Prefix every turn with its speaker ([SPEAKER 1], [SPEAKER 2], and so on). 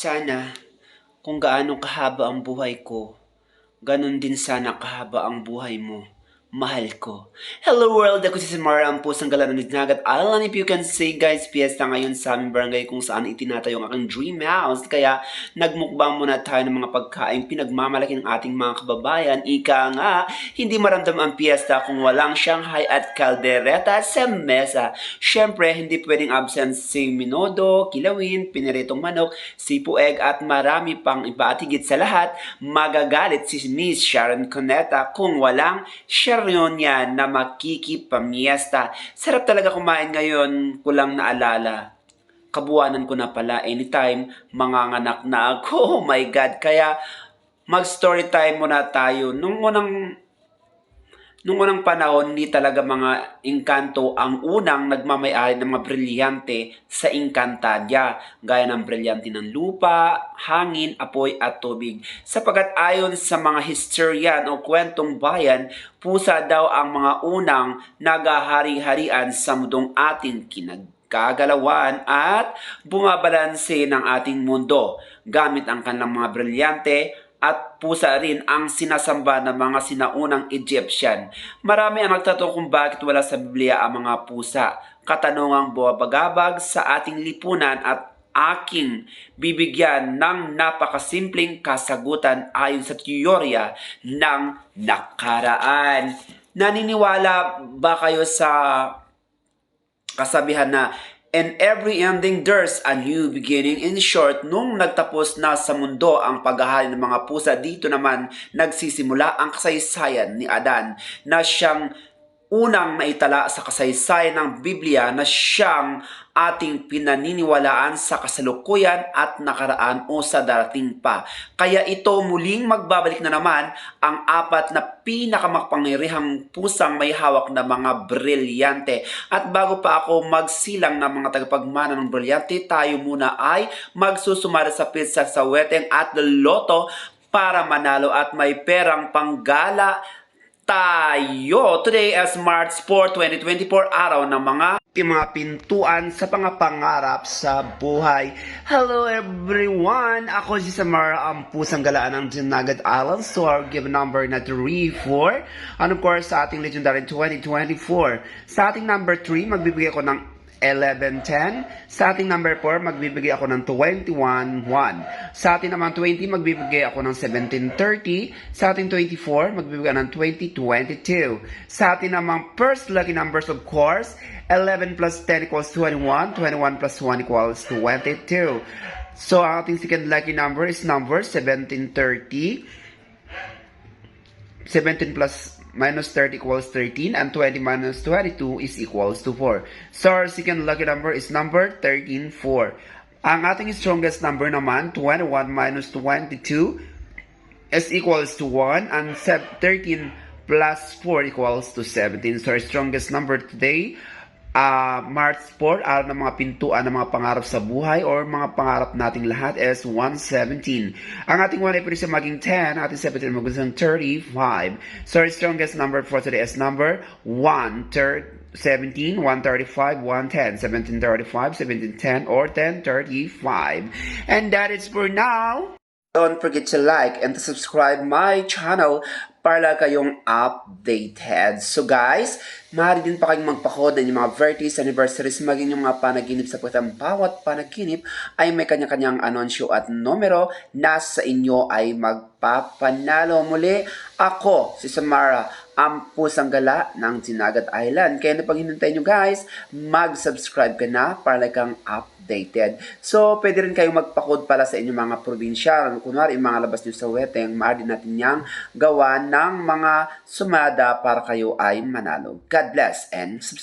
[SPEAKER 1] Sana kung gaano kahaba ang buhay ko, ganun din sana kahaba ang buhay mo. Mahal ko. Hello world! Ako si Samara, ang pusang gala ng Nagat Island. If you can say guys, piyesta ngayon sa aming barangay kung saan itinatayo ang aking dream house. Kaya nagmukbang muna tayo ng mga pagkain pinagmamalaki ng ating mga kababayan. Ika nga, hindi maramdam ang piyesta kung walang Shanghai at kaldereta sa mesa. Syempre, hindi pwedeng absent si minodo, kilawin, piniritong manok, sipu egg at marami pang iba at higit sa lahat, magagalit si Miss Sharon Cuneta kung walang Sharon yan na makikipamiesta. Sarap talaga kumain ngayon, kulang naalala. Kabuwanan ko na pala, anytime manganganak na ako. Oh my God, kaya mag-story time muna tayo. Nung unang panahon, hindi talaga mga engkanto ang unang nagmamayari ng mga brilyante sa Encantadia, gaya ng brilyante ng lupa, hangin, apoy at tubig. Sapagat ayon sa mga historian o kwentong bayan, pusa daw ang mga unang nagahari-harian sa mundong ating kagalawan at bumabalanse ng ating mundo gamit ang kanilang mga brilyante at pusa rin ang sinasamba ng mga sinaunang Egyptian. Marami ang nagtatanong kung bakit wala sa Biblia ang mga pusa. Katanungang buwabagabag sa ating lipunan at aking bibigyan ng napakasimpleng kasagutan ayon sa teorya ng nakaraan. Naniniwala ba kayo sa kasabihan na in every ending, there's a new beginning? In short, nung nagtapos na sa mundo ang paghahari ng mga pusa, dito naman nagsisimula ang kasaysayan ni Adan na siyang unang naitala sa kasaysayan ng Biblia na siyang ating pinaniniwalaan sa kasalukuyan at nakaraan o sa darating pa. Kaya ito muling magbabalik na naman ang apat na pinakamakapangyarihang pusang may hawak na mga brilyante. At bago pa ako magsilang ng mga tagapagmana ng brilyante, tayo muna ay magsusumara sa pizza sa weteng at loto para manalo at may perang panggala tayo. Today is March 4, 2024, araw ng mga pintuan sa pangapangarap sa buhay. Hello everyone! Ako si Samara, ang pusang galaan ng Nagat Island. So our given number na 3, 4. And of course, sa ating legendary 2024. Sa ating number 3, magbibigay ako ng 11-10. Sa ating number 4, magbibigay ako ng 21-1. Sa ating naman 20, magbibigay ako ng 17-30. Sa ating 24, magbibigay ng 20-22. Sa ating naman first lucky numbers, of course, 11 plus 10 equals 21. 21 plus 1 equals 22. So, ang ating second lucky number is number 17-30. 17 plus minus 30 equals 13, and 20 minus 22 is equals to 4. So our second lucky number is number 13, 4. Ang ating strongest number naman, 21 minus 22 is equals to 1, and 13 plus 4 equals to 17. So our strongest number today, March 4, araw ng mga pintuan ng mga pangarap sa buhay or mga pangarap nating lahat is 117. Ang ating 1 ay pwede siya maging 10, ating 17 maging 35. So our strongest number for today is number 17, 135, 110, 1735, 1710, or 1035. And that is for now. Don't forget to like and to subscribe my channel para kayong updated. So guys, maaari din pa kayong magpa-code ng mga birthdays, anniversaries, maging yung mga panaginip sa pagkatang bawat panaginip ay may kanya-kanyang anunsyo at numero na sa inyo ay magpapanalo. Muli, ako, si Samara, ang pusang gala ng Nagat Island. Kaya na pag hinintay nyo guys, mag-subscribe ka na para kang updated. So, pwede rin kayong magpa-code pala sa inyong mga probinsya. Kunwari, yung mga labas nyo sa weteng, maaari natin niyang gawa ng mga sumada para kayo ay manalo. God bless and subscribe.